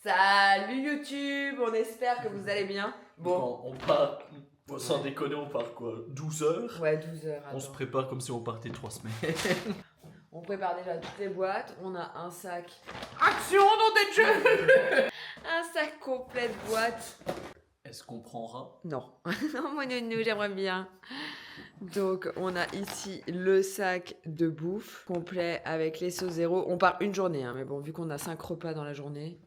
Salut YouTube, on espère que vous allez bien. Bon, on part, sans déconner, on part quoi 12 heures. Ouais, 12 heures. On se prépare comme si on partait 3 semaines. On prépare déjà toutes les boîtes. On a un sac. Action dans des jeux. Un sac complet de boîtes. Est-ce qu'on prendra? Non. Non, moi, nous, j'aimerais bien. Donc, on a ici le sac de bouffe complet avec les sauces zéro. On part une journée, hein, mais bon, vu qu'on a 5 repas dans la journée.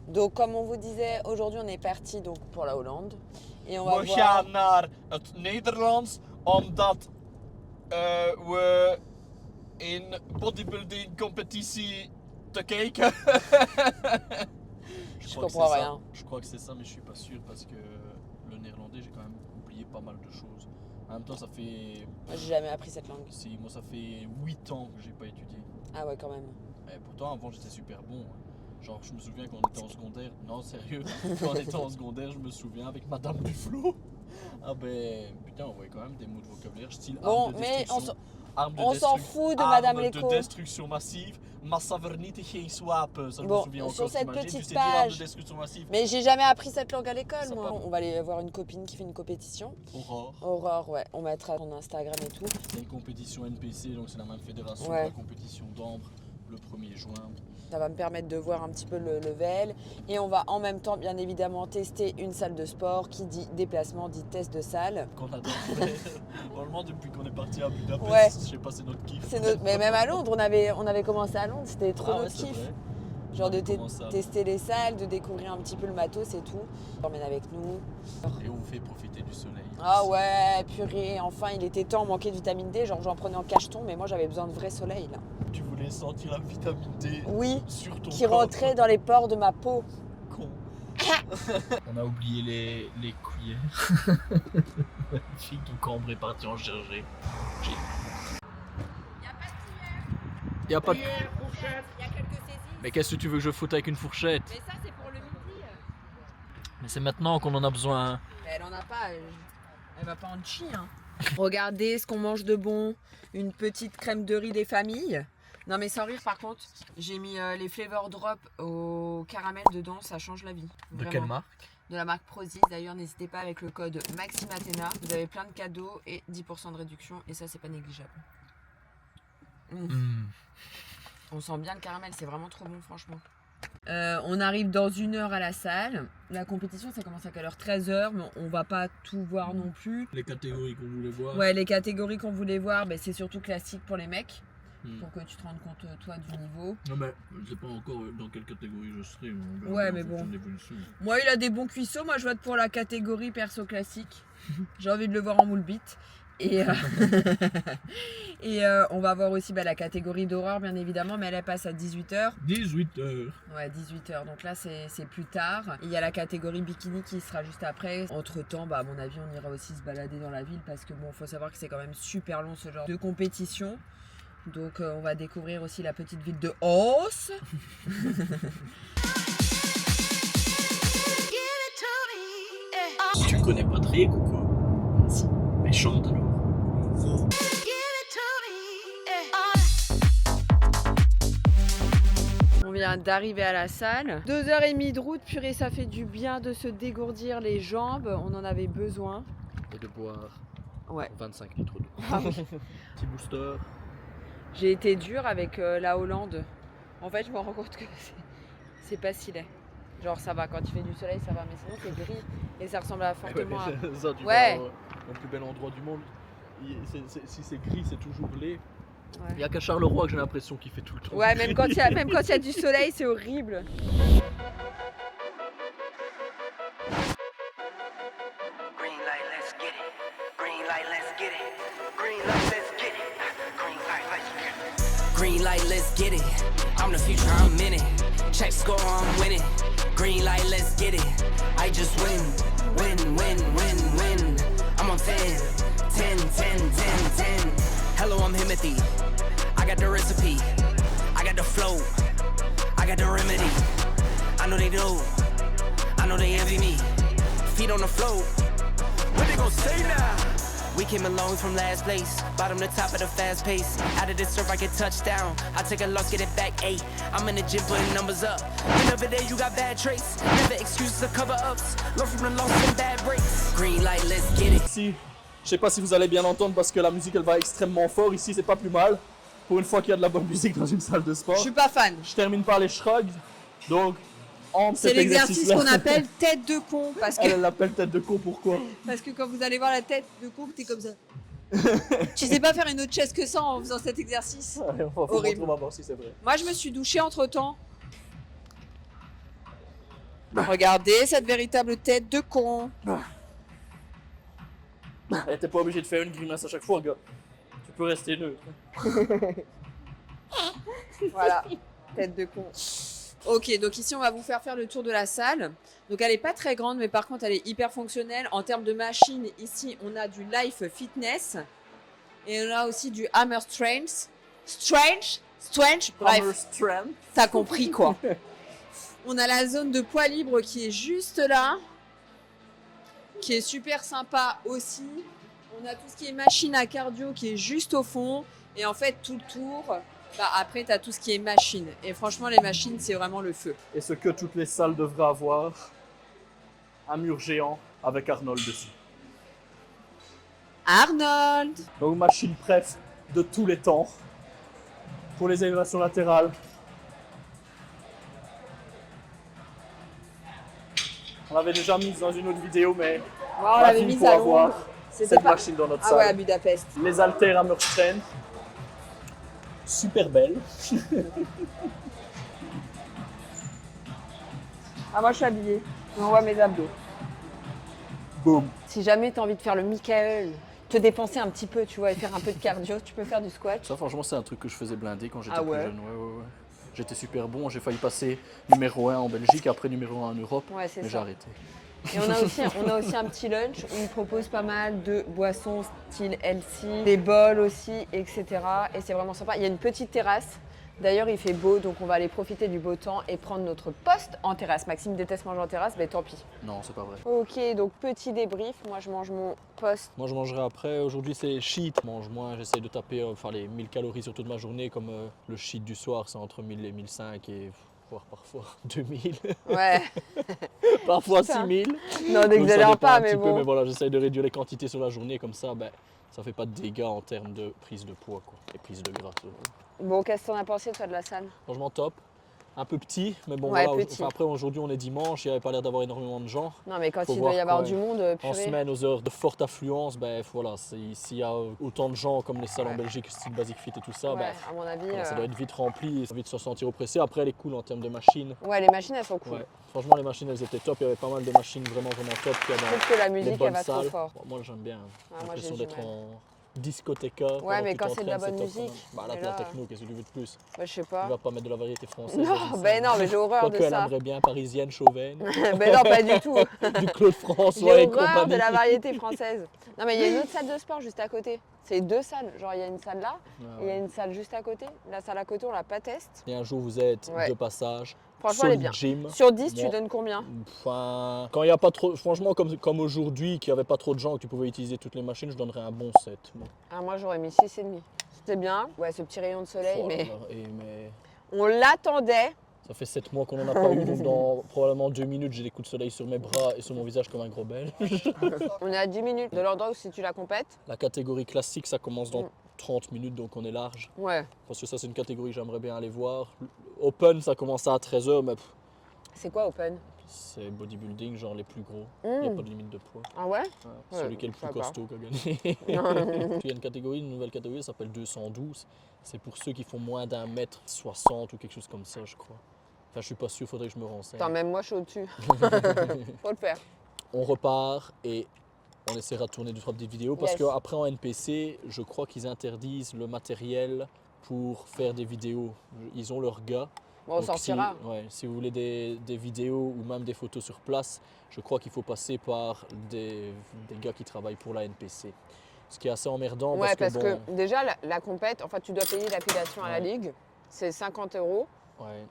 Donc, comme on vous disait, aujourd'hui, on est parti donc pour la Hollande. Et on va We voir... gaan naar het Nederlands omdat we in bodybuilding competitie te kijken. Je crois que comprends c'est rien. ça. Je crois que c'est ça, mais je suis pas sûr parce que le néerlandais, j'ai quand même oublié pas mal de choses. En même temps, ça fait. Moi, j'ai jamais appris cette langue. Si, moi, ça fait 8 ans que j'ai pas étudié. Ah ouais, quand même. Et pourtant, avant, j'étais super bon. Genre, je me souviens quand on était en secondaire. Non, sérieux. Quand on était en secondaire, je me souviens avec Madame Duflo. Ah ben, putain, on voyait quand même des mots de vocabulaire style Bon, arme de mais destruction. on s'en fout de Madame Arme Léco. de destruction massive, massavernietigingswapen. Ça, je Bon, me souviens sur encore. cette t'imagines, petite tu sais dire arme page. de destruction massive. Mais j'ai jamais appris cette langue à l'école, Ça moi. part. On va aller voir une copine qui fait une compétition. Aurore. Aurore, ouais. On mettra son Instagram et tout. C'est une compétition NPC, donc c'est la même fédération Ouais. que la compétition d'Ambre, le 1er juin. Ça va me permettre de voir un petit peu le level. Et on va en même temps, bien évidemment, tester une salle de sport. Qui dit déplacement, dit test de salle. Qu'on adore faire. Normalement, depuis qu'on est parti à Budapest, Ouais. je sais pas, c'est notre kiff. C'est notre... Mais même à Londres, on avait commencé à Londres. C'était trop Ah ouais, notre c'est kiff. vrai. Genre de On commence à- tester les salles, de découvrir un petit peu le matos et tout. Emmène avec nous. Et on vous fait profiter du soleil. Ah ouais, purée, enfin il était temps, on manquait de vitamine D, genre j'en prenais en cacheton, mais moi j'avais besoin de vrai soleil là. Tu voulais sentir la vitamine D Oui, sur ton qui corps. rentrait dans les pores de ma peau. Con. On a oublié les cuillères. Magnifique, donc Ambre est parti en chercher. Y a pas de cuillère. Il y a quelques saisies. Mais qu'est-ce que tu veux que je foute avec une fourchette? Mais ça c'est pour le midi. Mais c'est maintenant qu'on en a besoin. Mais elle en a pas, elle va pas en chi. Hein. Regardez ce qu'on mange de bon, une petite crème de riz des familles. Non mais sans rire par contre, j'ai mis les flavor drop au caramel dedans, ça change la vie. De Vraiment. quelle marque? De la marque Prozis. D'ailleurs, n'hésitez pas avec le code MAXIMATENA. Vous avez plein de cadeaux et 10% de réduction. Et ça, c'est pas négligeable. On sent bien le caramel. C'est vraiment trop bon, franchement. On arrive dans 1 heure à la salle. La compétition, ça commence à quelle heure? 13h. Mais on va pas tout voir non plus. Les catégories qu'on voulait voir. Ouais, les catégories qu'on voulait voir, ben, c'est surtout classique pour les mecs. Pour que tu te rendes compte, toi, du niveau. Non mais je sais pas encore dans quelle catégorie je serai. On verra Ouais, en mais fonction bon. de l'évolution. Moi, il a des bons cuissots. Moi, je vote pour la catégorie perso classique. J'ai envie de le voir en moule bite. Et, on va voir aussi la catégorie d'horreur, bien évidemment, mais elle passe à 18h. 18h. Ouais, 18h. Donc là, c'est plus tard. Et il y a la catégorie bikini qui sera juste après. Entre-temps, à mon avis, on ira aussi se balader dans la ville parce que bon, faut savoir que c'est quand même super long ce genre de compétition. Donc on va découvrir aussi la petite ville de Oss. Tu connais pas Drake ou quoi? Si. Mais chante alors. On vient d'arriver à la salle. 2h30 de route, purée, ça fait du bien de se dégourdir les jambes. On en avait besoin. Et de boire Ouais. 25 litres d'eau. Ah oui. Petit booster. J'ai été dure avec la Hollande. En fait, je me rends compte que c'est pas si laid. Genre, ça va, quand il fait du soleil, ça va, mais sinon, c'est gris et ça ressemble fortement à. Ça, tu Ouais. vois, le plus bel endroit du monde. Si c'est gris, c'est toujours laid. Ouais. Il n'y a qu'à Charleroi que j'ai l'impression qu'il fait tout le temps. Ouais, gris. même quand il y a du soleil, c'est horrible. Green light, let's get it. Green light, let's get it. Green light, let's get it. Green light, let's get it. Green light, let's get it. I'm the future, I'm in it. Check score, I'm winning. Green light, let's get it. I just win, win, win, win, win. I'm on 10, 10, 10, 10, 10. Hello, I'm Himothy. I got the recipe. I got the flow. I got the remedy. I know they do. I I know they envy me. Feet on the floor. What they gon' say now? We came along from last place, bottom to top of the fast pace. Out of this surf, I get touchdown. I take a loss, get it back 8. I'm in the gym putting numbers up. Whenever there you got bad traits, never excuses or cover ups. Learn from the losses and bad breaks. Green light, let's get it. Ici, je sais pas si vous allez bien entendre parce que la musique elle va extrêmement fort. Ici, c'est pas plus mal. Pour une fois qu'il y a de la bonne musique dans une salle de sport. Je suis pas fan. Je termine par les shrugs. Donc, c'est l'exercice qu'on appelle tête de con. Parce que... Elle l'appelle tête de con, pourquoi? Parce que quand vous allez voir la tête de con, t'es comme ça. Tu sais pas faire une autre chaise que ça en faisant cet exercice. Allez, on va voir si c'est vrai. Moi, je me suis douchée entre-temps. Regardez cette véritable tête de con. T'es pas obligé de faire une grimace à chaque fois, gars. Tu peux rester neutre. Voilà, tête de con. Ok, donc ici on va vous faire le tour de la salle. Donc elle est pas très grande, mais par contre elle est hyper fonctionnelle. En termes de machines, ici on a du Life Fitness et on a aussi du Hammer Strength. Strange, bref, Hammer Strength. t'as compris quoi. On a la zone de poids libre qui est juste là, qui est super sympa aussi. On a tout ce qui est machine à cardio qui est juste au fond. Et en fait, tout le tour, bah après, tu as tout ce qui est machine. Et franchement, les machines, c'est vraiment le feu. Et ce que toutes les salles devraient avoir, un mur géant avec Arnold dessus. Arnold! Donc machine préf de tous les temps. Pour les élévations latérales. On l'avait déjà mise dans une autre vidéo, mais on l'avait mise à Londres. Cette machine dans notre salle. Ah ouais, à Budapest. Les haltères Hammer Strength. Super belle. Ah, moi je suis habillée. On voit mes abdos. Boum. Si jamais tu as envie de faire le Michael, te dépenser un petit peu, tu vois, et faire un peu de cardio, tu peux faire du squat. Ça, franchement, c'est un truc que je faisais blindé quand j'étais Ah plus ouais. jeune. Ouais. J'étais super bon. J'ai failli passer numéro 1 en Belgique, après numéro 1 en Europe. Ouais, c'est mais ça. j'ai arrêté. Et on a aussi un petit lunch où ils proposent pas mal de boissons style healthy, des bols aussi, etc. Et c'est vraiment sympa. Il y a une petite terrasse. D'ailleurs, il fait beau, donc on va aller profiter du beau temps et prendre notre poste en terrasse. Maxime déteste manger en terrasse, mais tant pis. Non, c'est pas vrai. Ok, donc petit débrief. Moi, je mange mon poste. Moi, je mangerai après. Aujourd'hui, c'est cheat. Je mange moins. J'essaie de taper les 1000 calories sur toute ma journée. Comme le cheat du soir, c'est entre 1000 et 1005 et voire parfois 2000. Ouais. Parfois Putain. 6000. Non, Donc, n'exagère ça dépend pas, un mais petit peu, bon. mais voilà, j'essaie de réduire les quantités sur la journée. Comme ça, ça fait pas de dégâts en termes de prise de poids, quoi. Et prise de gras. Bon, qu'est-ce que t'en as pensé, toi, de la salle? Franchement, top. Un peu petit, mais bon, Ouais, voilà. petit. Après, aujourd'hui, on est dimanche, il n'y avait pas l'air d'avoir énormément de gens. Non, mais quand Faut il doit y voir avoir quoi, du monde, En purée. semaine, aux heures de forte affluence, voilà, s'il y a autant de gens comme les salles en Belgique, style Basic Fit et tout ça, Ouais, à mon avis. voilà, ça doit être vite rempli, et vite se sentir oppressé. Après, elle est cool en termes de machines. Ouais, les machines, elles sont cool. Ouais. Franchement, les machines, elles étaient top. Il y avait pas mal de machines vraiment top qu'il y a Je dans trouve que la les musique, elle bonnes va trop salles. fort. Bon, moi, j'aime bien. Ah, moi, L'impression j'ai du d'être mal. en discothèque. Ouais, mais quand c'est de la bonne musique. Là, mais la là, techno, qu'est-ce que tu veux de plus? bah, je sais Tu pas. vas pas mettre de la variété française. Non, ben non, mais j'ai horreur de Quoique elle ça. aimerait bien parisienne, chauvaine, Ben non, pas du tout. du Claude François J'ai et horreur compagnie. de la variété française. Non, mais il y a une autre salle de sport juste à côté. C'est deux salles. Genre, il y a une salle là Ah et il y a ouais. une salle juste à côté. La salle à côté, on l'a pas teste. Et un jour vous êtes Ouais. de passage, Franchement, elle est solid bien. gym. Sur 10, tu Moi, donnes combien? Enfin, quand il n'y a pas trop, franchement comme aujourd'hui, qu'il n'y avait pas trop de gens, que tu pouvais utiliser toutes les machines, je donnerais un bon 7. Moi. Ah, moi, j'aurais mis 6,5. C'était bien. Ouais, ce petit rayon de soleil, Oh là mais là, mais on l'attendait. ça fait 7 mois qu'on n'en a pas eu, donc dans probablement 2 minutes, j'ai des coups de soleil sur mes bras et sur mon visage comme un gros belge. On est à 10 minutes de l'endroit où si tu la compètes. La catégorie classique, ça commence dans Mm. 30 minutes, donc on est large. Ouais. Parce que ça, c'est une catégorie que j'aimerais bien aller voir. Open, ça commence à 13h, mais C'est quoi Open? c'est bodybuilding, genre les plus gros. Il n'y a pas de limite de poids. Ah ouais? Ouais, Ouais, celui qui est le je plus sais pas. costaud qui a gagné. Il y a une catégorie, une nouvelle catégorie, ça s'appelle 212. C'est pour ceux qui font moins d'1m60 ou quelque chose comme ça, je crois. Enfin, je suis pas sûr, faudrait que je me renseigne. Attends, même moi, je suis au-dessus. Faut le faire. On repart et on essaiera de tourner 2-3 petites vidéos parce Yes. qu'après en NPC, je crois qu'ils interdisent le matériel pour faire des vidéos. Ils ont leurs gars. Bon, on Donc, sortira. si vous voulez des vidéos ou même des photos sur place, je crois qu'il faut passer par des gars qui travaillent pour la NPC. Ce qui est assez emmerdant Ouais, parce bon, que déjà, la compète, enfin, tu dois payer l'affiliation à la Ouais. ligue. C'est 50 €. ouais,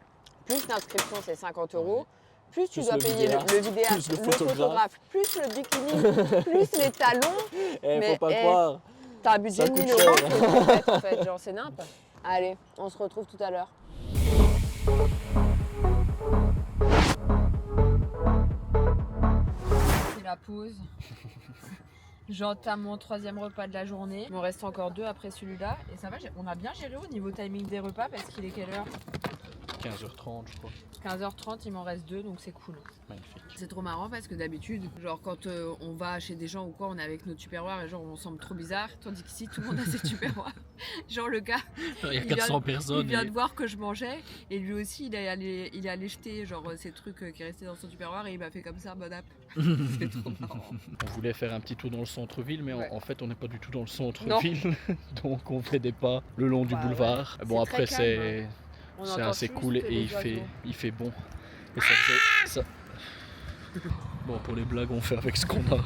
Plus l'inscription, c'est 50 €. plus tu Plus dois le payer vidéaste, le vidéaste, plus le le photographe, plus le bikini, plus les talons. Mais, faut pas croire. T'as un budget Ça de coûte 1000 euros, cher. faut que tu mettes, en fait, genre c'est nimp. Allez, on se retrouve tout à l'heure. C'est la pause. J'entame mon 3e repas de la journée. Il m'en reste encore 2 après celui-là. Et ça va, on a bien géré au niveau timing des repas parce qu'il est quelle heure? 15h30 je crois. 15h30, il m'en reste 2, donc c'est cool. Magnifique. C'est trop marrant parce que d'habitude, genre quand on va chez des gens ou quoi, on est avec nos tupperwares et genre on semble trop bizarre, tandis qu'ici tout le monde a ses tupperwares. Genre le gars, Il y a 400 personnes. il vient de voir que je mangeais et lui aussi il est allé jeter genre ces trucs qui restaient dans son tupperware et il m'a fait comme ça, bon app. C'est trop marrant. On voulait faire un petit tour dans le centre-ville, mais Ouais. en fait on n'est pas du tout dans le centre-ville. Donc on fait des pas le long du Bah boulevard. ouais. Bon C'est après très calme, c'est On c'est entend assez juste cool et les oiseaux. il fait bon. Et ça faisait, ça... Bon pour les blagues on fait avec ce qu'on a.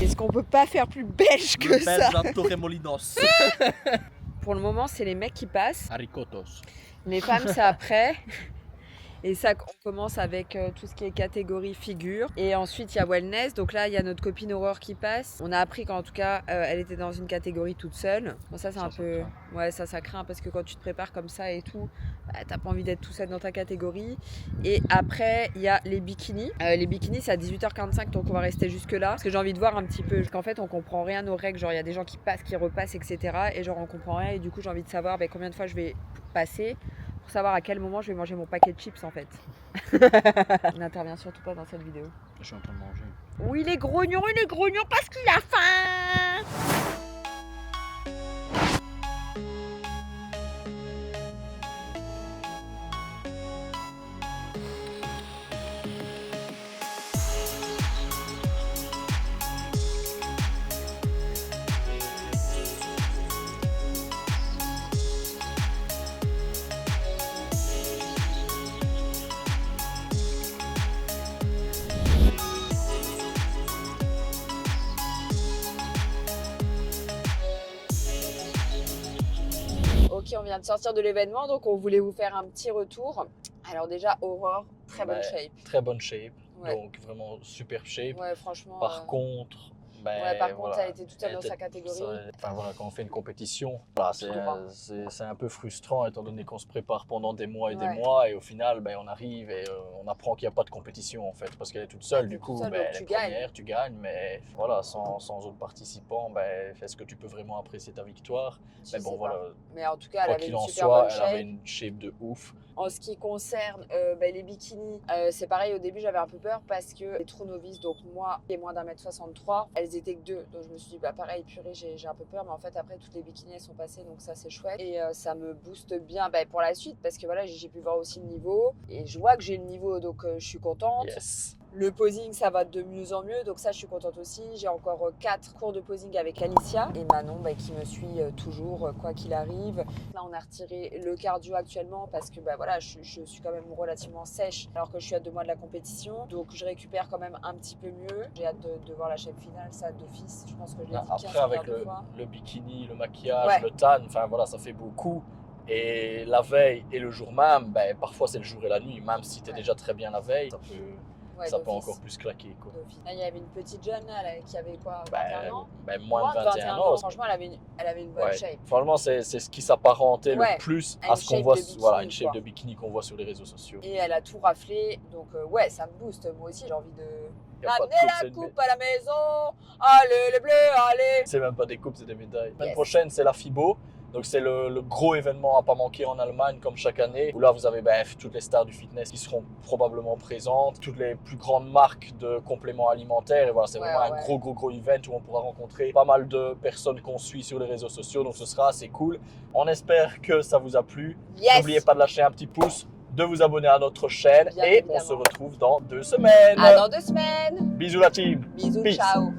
Est-ce qu'on peut pas faire plus belge que ça? Torremolinos. Pour le moment, c'est les mecs qui passent. Haricotos. Les femmes, c'est après. Et ça, on commence avec tout ce qui est catégorie figure. Et ensuite, il y a wellness. Donc là, il y a notre copine Aurore qui passe. On a appris qu'en tout cas, elle était dans une catégorie toute seule. Bon, ça, c'est un peu... craint. Ouais, ça craint parce que quand tu te prépares comme ça et tout, bah, t'as pas envie d'être tout seul dans ta catégorie. Et après, il y a les bikinis. Les bikinis, c'est à 18h45, donc on va rester jusque là. Parce que j'ai envie de voir un petit peu. Parce qu'en fait, on comprend rien aux règles. Genre, il y a des gens qui passent, qui repassent, etc. Et genre, on comprend rien. Et du coup, j'ai envie de savoir combien de fois je vais passer. Pour savoir à quel moment je vais manger mon paquet de chips en fait. N'interviens surtout pas dans cette vidéo. Je suis en train de manger. Oui, il est grognon parce qu'il a faim. Ok, on vient de sortir de l'événement, donc on voulait vous faire un petit retour. Alors déjà, Aurore, très bonne Ouais. shape. Très bonne shape. Ouais. Donc vraiment super shape. Ouais, franchement. Par contre, par contre, voilà, elle était toute seule elle dans était- sa catégorie. Enfin voilà, quand on fait une compétition, voilà, Je comprends. c'est un peu frustrant étant donné qu'on se prépare pendant des mois et des Ouais. mois et au final, on arrive et on apprend qu'il n'y a pas de compétition en fait parce qu'elle est toute seule. Elle est Du toute coup, seule, donc elle tu est gagnes. première, tu gagnes, mais voilà, sans autres participants, est-ce que tu peux vraiment apprécier ta victoire? Je Mais bon, sais voilà, pas. Mais en tout cas, elle quoi avait qu'il une en super soit, bonne elle shape. avait une shape de ouf. En ce qui concerne les bikinis, c'est pareil, au début j'avais un peu peur parce que les trop novices, donc moi et moins d'1m63, elles étaient que 2. Donc je me suis dit, pareil, purée, j'ai un peu peur, mais en fait après toutes les bikinis elles sont passées, donc ça c'est chouette. Et ça me booste bien pour la suite parce que voilà, j'ai pu voir aussi le niveau et je vois que j'ai le niveau, donc je suis contente. Yes. Le posing, ça va de mieux en mieux, donc ça je suis contente aussi. J'ai encore 4 cours de posing avec Alicia et Manon qui me suit toujours quoi qu'il arrive. Là on a retiré le cardio actuellement parce que voilà, je suis quand même relativement sèche alors que je suis à 2 mois de la compétition, donc je récupère quand même un petit peu mieux. J'ai hâte de voir la shape finale, ça d'office, je pense que je l'ai dit 15 Après, avec milliards de fois. le bikini, le maquillage, Ouais. le tan, enfin voilà, ça fait beaucoup. Et la veille et le jour même, parfois c'est le jour et la nuit, même si tu es Ouais. déjà très bien la veille, Ouais, ça peut d'office. encore plus claquer. Quoi. D'office. Là, il y avait une petite jeune là, qui avait quoi, 21 ans. Moins de 21 ans. Franchement, elle avait une bonne Ouais. shape. Franchement, c'est ce qui s'apparentait Ouais. le plus À à une ce qu'on shape voit, de bikini, voilà, une shape quoi. de bikini qu'on voit sur les réseaux sociaux. Et elle a tout raflé, donc ouais, ça me booste. Moi aussi, j'ai envie de Y a pas de ramener coupe, la c'est une coupe à la maison. Allez, les bleus, allez. C'est même pas des coupes, c'est des médailles. La semaine Yes. prochaine, c'est la FIBO. Donc c'est le gros événement à pas manquer en Allemagne comme chaque année où là vous avez toutes les stars du fitness qui seront probablement présentes, toutes les plus grandes marques de compléments alimentaires et voilà c'est Ouais, vraiment ouais. un gros event où on pourra rencontrer pas mal de personnes qu'on suit sur les réseaux sociaux donc ce sera assez cool. On espère que ça vous a plu. Yes. N'oubliez pas de lâcher un petit pouce, de vous abonner à notre chaîne Bien et évidemment. on se retrouve dans 2 semaines. À dans 2 semaines. Bisous la team. Bisous, Peace. ciao.